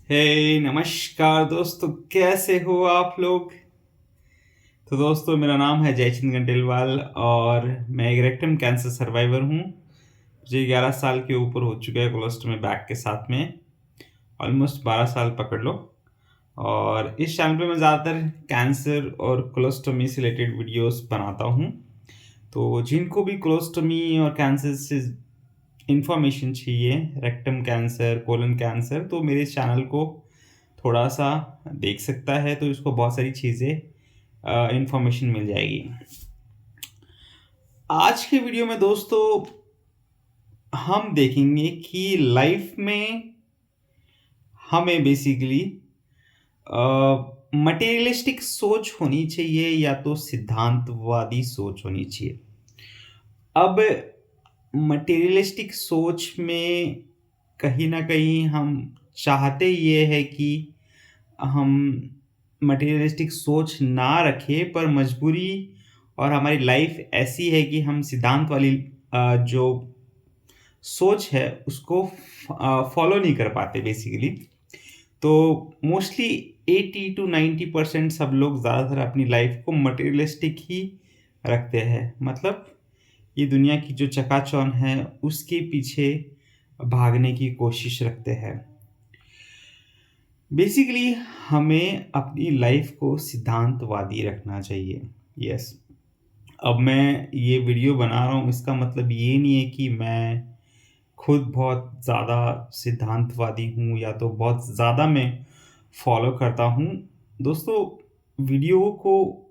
नमस्कार दोस्तों, कैसे हो आप लोग। तो दोस्तों, मेरा नाम है जयचंद गंडेलवाल और मैं एक रेक्टम कैंसर सर्वाइवर हूँ। मुझे 11 साल के ऊपर हो चुका है कोलोस्टोमी बैग के साथ में। ऑलमोस्ट 12 साल पकड़ लो। और इस चैनल पे मैं ज़्यादातर कैंसर और कोलोस्टोमी से रिलेटेड वीडियोस बनाता हूँ। तो जिनको भी कोलोस्टोमी और कैंसर से इंफॉर्मेशन चाहिए, रेक्टम कैंसर, कोलन कैंसर, तो मेरे चैनल को थोड़ा सा देख सकता है, तो इसको बहुत सारी चीज़ें इंफॉर्मेशन मिल जाएगी। आज के वीडियो में दोस्तों हम देखेंगे कि लाइफ में हमें बेसिकली मटेरियलिस्टिक सोच होनी चाहिए या तो सिद्धांतवादी सोच होनी चाहिए। अब मटेरियलिस्टिक सोच में कहीं ना कहीं हम चाहते ये है कि हम मटेरियलिस्टिक सोच ना रखें, पर मजबूरी और हमारी लाइफ ऐसी है कि हम सिद्धांत वाली जो सोच है उसको फॉलो नहीं कर पाते बेसिकली। तो मोस्टली 80 to 90% सब लोग ज़्यादातर अपनी लाइफ को मटेरियलिस्टिक ही रखते हैं। मतलब ये दुनिया की जो चकाचौंध है उसके पीछे भागने की कोशिश रखते हैं। बेसिकली हमें अपनी लाइफ को सिद्धांतवादी रखना चाहिए। यस, अब मैं ये वीडियो बना रहा हूँ, इसका मतलब ये नहीं है कि मैं खुद बहुत ज़्यादा सिद्धांतवादी हूँ या तो बहुत ज़्यादा मैं फॉलो करता हूँ। दोस्तों, वीडियो को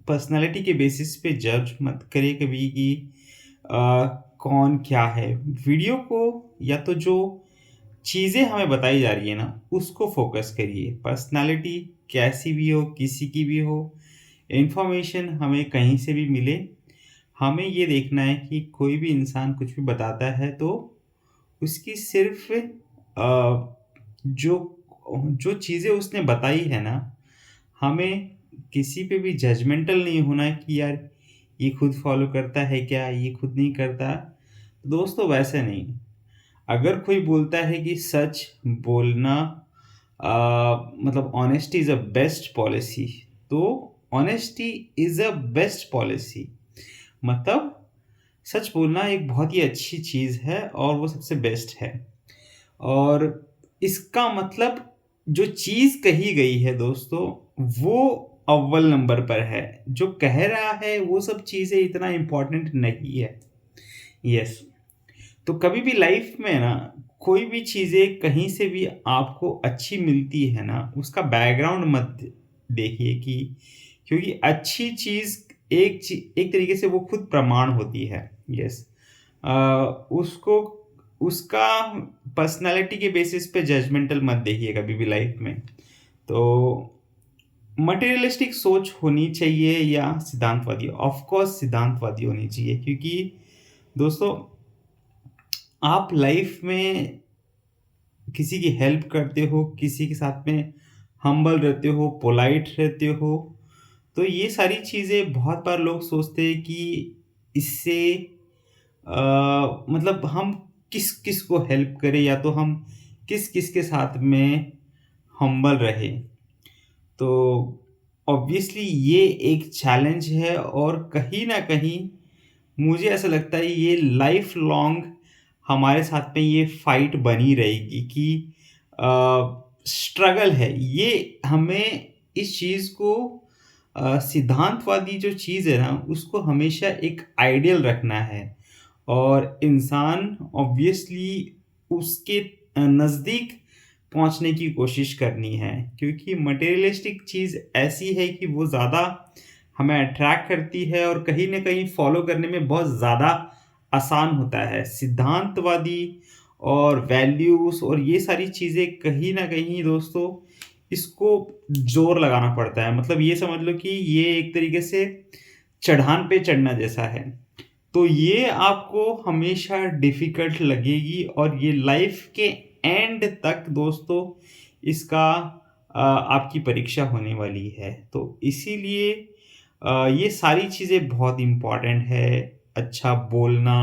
पर्सनालिटी के बेसिस पे जज मत करिए कभी कि कौन क्या है। वीडियो को या तो जो चीज़ें हमें बताई जा रही है ना उसको फोकस करिए। पर्सनालिटी कैसी भी हो, किसी की भी हो, इंफॉर्मेशन हमें कहीं से भी मिले, हमें ये देखना है कि कोई भी इंसान कुछ भी बताता है तो उसकी सिर्फ जो जो चीज़ें उसने बताई है ना, हमें किसी पे भी जजमेंटल नहीं होना है कि यार ये खुद फॉलो करता है क्या, ये खुद नहीं करता। दोस्तों, वैसे नहीं। अगर कोई बोलता है कि सच बोलना मतलब honesty is a best policy, तो honesty is a best policy. मतलब सच बोलना एक बहुत ही अच्छी चीज़ है और वो सबसे बेस्ट है। और इसका मतलब जो चीज़ कही गई है दोस्तों, वो अव्वल नंबर पर है। जो कह रहा है वो सब चीज़ें इतना इम्पोर्टेंट नहीं है। यस, तो कभी भी लाइफ में ना कोई भी चीज़ें कहीं से भी आपको अच्छी मिलती है ना, उसका बैकग्राउंड मत देखिए कि क्योंकि अच्छी चीज़ एक तरीके से वो खुद प्रमाण होती है। यस, उसको उसका पर्सनालिटी के बेसिस पे जजमेंटल मत देखिए कभी भी लाइफ में। तो मटेरियलिस्टिक सोच होनी चाहिए या सिद्धांतवादी? ऑफ कोर्स सिद्धांतवादी होनी चाहिए, क्योंकि दोस्तों आप लाइफ में किसी की हेल्प करते हो, किसी के साथ में हम्बल रहते हो, पोलाइट रहते हो, तो ये सारी चीज़ें बहुत बार लोग सोचते हैं कि इससे मतलब हम किस किस को हेल्प करें या तो हम किस किस के साथ में हम्बल रहे। तो ऑब्वियसली ये एक चैलेंज है और कहीं ना कहीं मुझे ऐसा लगता है ये लाइफ लॉन्ग हमारे साथ में ये फाइट बनी रहेगी कि स्ट्रगल है ये। हमें इस चीज़ को सिद्धांतवादी जो चीज़ है ना उसको हमेशा एक आइडियल रखना है और इंसान ऑब्वियसली उसके नज़दीक पहुंचने की कोशिश करनी है, क्योंकि मटेरियलिस्टिक चीज़ ऐसी है कि वो ज़्यादा हमें अट्रैक्ट करती है और कहीं ना कहीं फॉलो करने में बहुत ज़्यादा आसान होता है। सिद्धांतवादी और वैल्यूज़ और ये सारी चीज़ें कहीं ना कहीं दोस्तों इसको जोर लगाना पड़ता है। मतलब ये समझ लो कि ये एक तरीके से चढ़ान पे चढ़ना जैसा है। तो ये आपको हमेशा डिफ़िकल्ट लगेगी और ये लाइफ के एंड तक दोस्तों इसका आपकी परीक्षा होने वाली है। तो इसीलिए ये सारी चीज़ें बहुत इम्पोर्टेंट है। अच्छा बोलना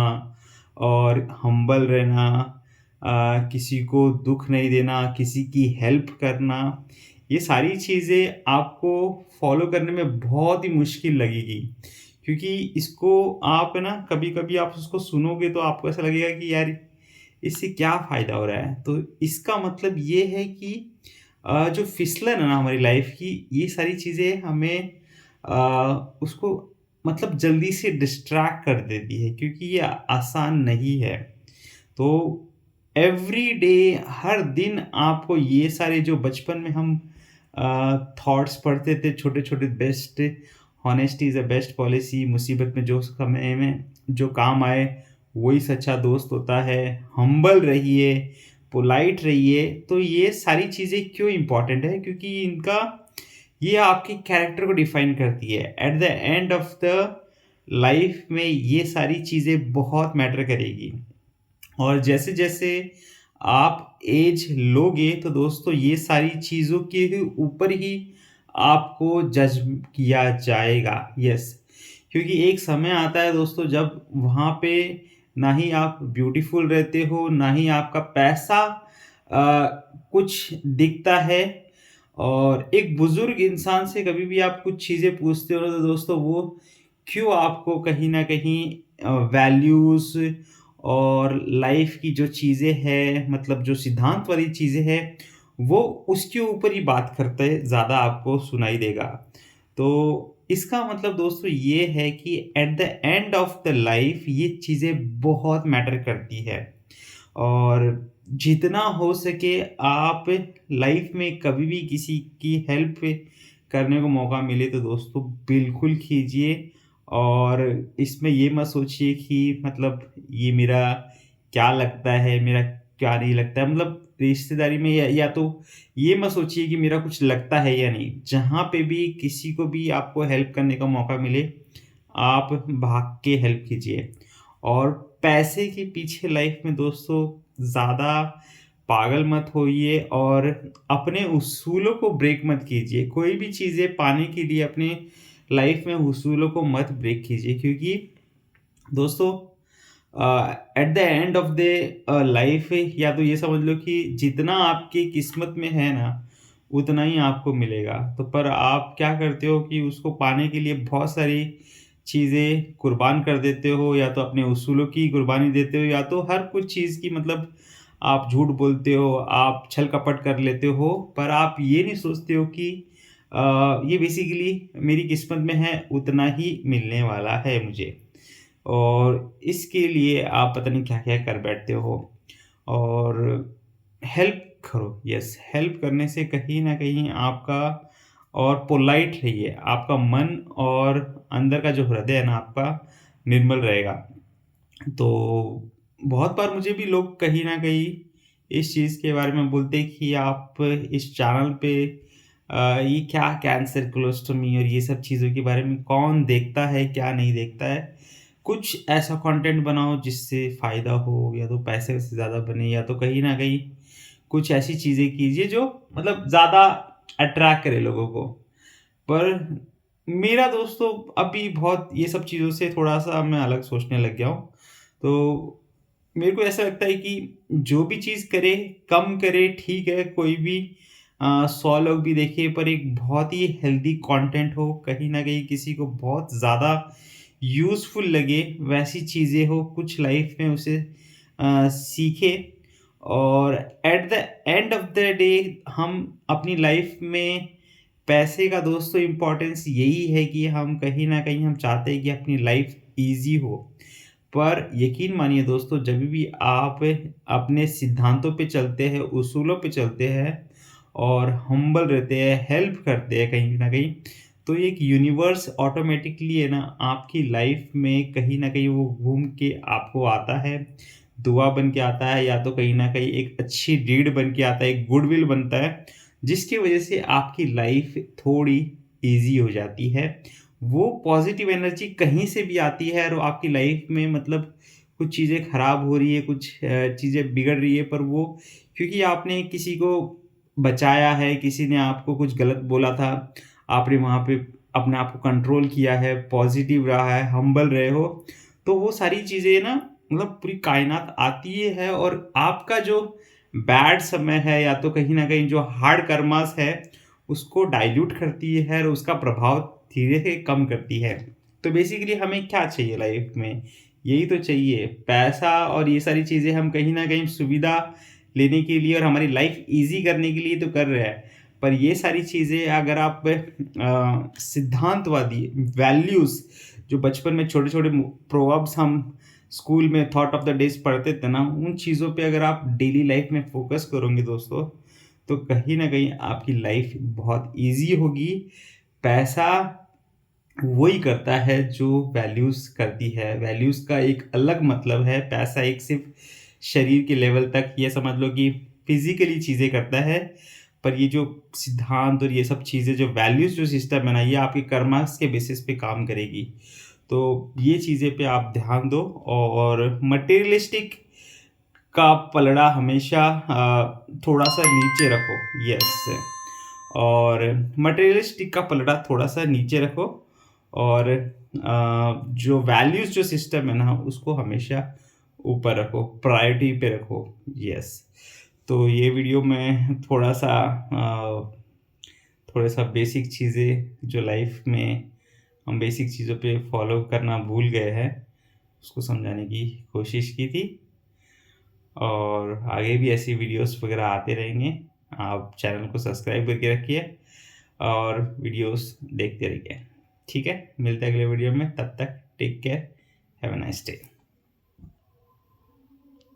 और हम्बल रहना, किसी को दुःख नहीं देना, किसी की हेल्प करना, ये सारी चीज़ें आपको फ़ॉलो करने में बहुत ही मुश्किल लगेगी। क्योंकि इसको आप है ना कभी-कभी आप उसको सुनोगे तो आपको ऐसा लगेगा कि यार इससे क्या फ़ायदा हो रहा है? तो इसका मतलब ये है कि जो फिसलन है ना हमारी लाइफ़ की, ये सारी चीज़ें हमें उसको मतलब जल्दी से डिस्ट्रैक्ट कर देती है क्योंकि ये आसान नहीं है। तो एवरी डे हर दिन आपको ये सारे जो बचपन में हम थॉट्स पढ़ते थे छोटे-छोटे best honesty is a best policy मुसीबत में जो समय में जो काम आए वही सच्चा दोस्त होता है, हम्बल रहिए, पोलाइट रहिए। तो ये सारी चीज़ें क्यों इम्पोर्टेंट है? क्योंकि इनका ये आपके कैरेक्टर को डिफाइन करती है। At the end of the life में ये सारी चीज़ें बहुत मैटर करेगी। और जैसे-जैसे आप एज लोगे तो दोस्तों ये सारी चीज़ों के ही ऊपर ही आपको जज किया जाएगा। यस, क्योंकि एक समय आता है दोस्तों जब वहाँ पे ना ही आप ब्यूटीफुल रहते हो, ना ही आपका पैसा कुछ दिखता है। और एक बुज़ुर्ग इंसान से कभी भी आप कुछ चीज़ें पूछते हो ना तो दोस्तों वो क्यों आपको कहीं न कहीं वैल्यूज़ और लाइफ़ की जो चीज़ें हैं मतलब जो सिद्धांत वाली चीज़ें हैं, वो उसके ऊपर ही बात करते ज़्यादा आपको सुनाई देगा। तो इसका मतलब दोस्तों ये है कि at the end of the life ये चीज़ें बहुत मैटर करती है। और जितना हो सके आप लाइफ़ में कभी भी किसी की हेल्प करने को मौका मिले तो दोस्तों बिल्कुल कीजिए। और इसमें ये मत सोचिए कि मतलब ये मेरा क्या लगता है, मेरा क्या नहीं लगता है। मतलब रिश्तेदारी में या तो ये मत सोचिए कि मेरा कुछ लगता है या नहीं। जहाँ पे भी किसी को भी आपको हेल्प करने का मौका मिले, आप भाग के हेल्प कीजिए। और पैसे के पीछे लाइफ में दोस्तों ज़्यादा पागल मत होइए और अपने उसूलों को ब्रेक मत कीजिए। कोई भी चीज़ें पाने के लिए अपने लाइफ में उसूलों को मत ब्रेक कीजिए क्योंकि दोस्तों at the end of the life या तो ये समझ लो कि जितना आपकी किस्मत में है ना, उतना ही आपको मिलेगा। तो पर आप क्या करते हो कि उसको पाने के लिए बहुत सारी चीज़ें कुर्बान कर देते हो या तो अपने उसूलों की कुर्बानी देते हो या तो हर कुछ चीज़ की मतलब आप झूठ बोलते हो, आप छल-कपट कर लेते हो, पर आप ये नहीं सोचते हो कि ये बेसिकली मेरी किस्मत में है, उतना ही मिलने वाला है मुझे। और इसके लिए आप पता नहीं क्या-क्या कर बैठते हो। और हेल्प करो, यस हेल्प करने से कहीं न कहीं आपका और पोलाइट रहिए, आपका मन और अंदर का जो हृदय है ना आपका निर्मल रहेगा। तो बहुत बार मुझे भी लोग कहीं न कहीं इस चीज़ के बारे में बोलते हैं कि आप इस चैनल पे ये क्या कैंसर, कोलोस्टोमी और ये सब चीज़ों के बारे में कौन देखता है, क्या नहीं देखता है। कुछ ऐसा कंटेंट बनाओ जिससे फ़ायदा हो या तो पैसे से ज़्यादा बने या तो कहीं न कहीं कुछ ऐसी चीज़ें कीजिए जो मतलब ज़्यादा अट्रैक्ट करे लोगों को। पर मेरा दोस्तों अभी बहुत ये सब चीज़ों से थोड़ा-सा मैं अलग सोचने लग गया हूँ। तो मेरे को ऐसा लगता है कि जो भी चीज़ करे, कम करे ठीक है, कोई भी 100 लोग भी देखें पर एक बहुत ही हेल्दी कंटेंट हो, कहीं न कहीं किसी को बहुत ज़्यादा यूज़फुल लगे, वैसी चीज़ें हो, कुछ लाइफ़ में उसे सीखे। और at the end of the day हम अपनी लाइफ़ में पैसे का दोस्तों इम्पोर्टेंस यही है कि हम कहीं न कहीं हम चाहते हैं कि अपनी लाइफ़ ईज़ी हो। पर यकीन मानिए दोस्तों जब भी आप अपने सिद्धांतों पे चलते हैं, उसूलों पे चलते हैं और हम्बल रहते हैं, हेल्प करते हैं कहीं न कहीं, तो एक यूनिवर्स ऑटोमैटिकली है ना आपकी लाइफ़ में कहीं न कहीं वो घूम के आपको आता है, दुआ बन के आता है या तो कहीं न कहीं एक अच्छी डीड बन के आता है, एक गुडविल बनता है, जिसकी वज़ह से आपकी लाइफ़ थोड़ी ईज़ी हो जाती है। वो पॉज़िटिव एनर्जी कहीं से भी आती है और आपकी लाइफ़ में मतलब कुछ चीज़ें खराब हो रही है, कुछ चीज़ें बिगड़ रही है, पर वो क्योंकि आपने किसी को बचाया है, किसी ने आपको कुछ गलत बोला था, आपने वहाँ पे अपने आप को कंट्रोल किया है, पॉज़िटिव रहा है, हम्बल रहे हो, तो वो सारी चीज़ें ना मतलब पूरी कायनात आती है और आपका जो बैड समय है या तो कहीं न कहीं जो हार्ड कर्मास है, उसको डाइल्यूट करती है और उसका प्रभाव धीरे से कम करती है। तो बेसिकली हमें क्या चाहिए लाइफ में? यही तो चाहिए, पैसा और ये सारी चीज़ें हम कहीं न कहीं सुविधा लेने के लिए और हमारी लाइफ ईज़ी करने के लिए तो कर रहे हैं। पर ये सारी चीज़ें अगर आप सिद्धांतवादी वैल्यूज़ जो बचपन में छोटे-छोटे प्रोवर्ब्स हम स्कूल में थॉट ऑफ द डेज़ पढ़ते थे ना, उन चीज़ों पे अगर आप डेली लाइफ में फ़ोकस करोगे दोस्तों, तो कहीं न कहीं आपकी लाइफ बहुत ईज़ी होगी। पैसा वही करता है जो वैल्यूज़ करती है। वैल्यूज़ का एक अलग मतलब है, पैसा एक सिर्फ़ शरीर के लेवल तक ये समझ लो कि फ़िज़िकली चीज़ें करता है, पर ये जो सिद्धांत और ये सब चीज़ें जो वैल्यूज़ जो सिस्टम है ना, ये आपके कर्मास के बेसिस पे काम करेगी। तो ये चीज़ें पे आप ध्यान दो और मटेरियलिस्टिक का पलड़ा हमेशा थोड़ा-सा नीचे रखो। यस। और मटेरियलिस्टिक का पलड़ा थोड़ा-सा नीचे रखो और जो वैल्यूज़ जो सिस्टम है ना, उसको हमेशा ऊपर रखो, प्रायोरिटी पे रखो। यस। तो ये वीडियो में थोड़ा-सा बेसिक चीज़ें जो लाइफ में हम बेसिक चीज़ों पे फॉलो करना भूल गए हैं, उसको समझाने की कोशिश की थी। और आगे भी ऐसी वीडियोस वगैरह आते रहेंगे। आप चैनल को सब्सक्राइब करके रखिए और वीडियोस देखते रहिए। ठीक है? मिलते हैं अगले वीडियो में, तब तक take care, have a nice day.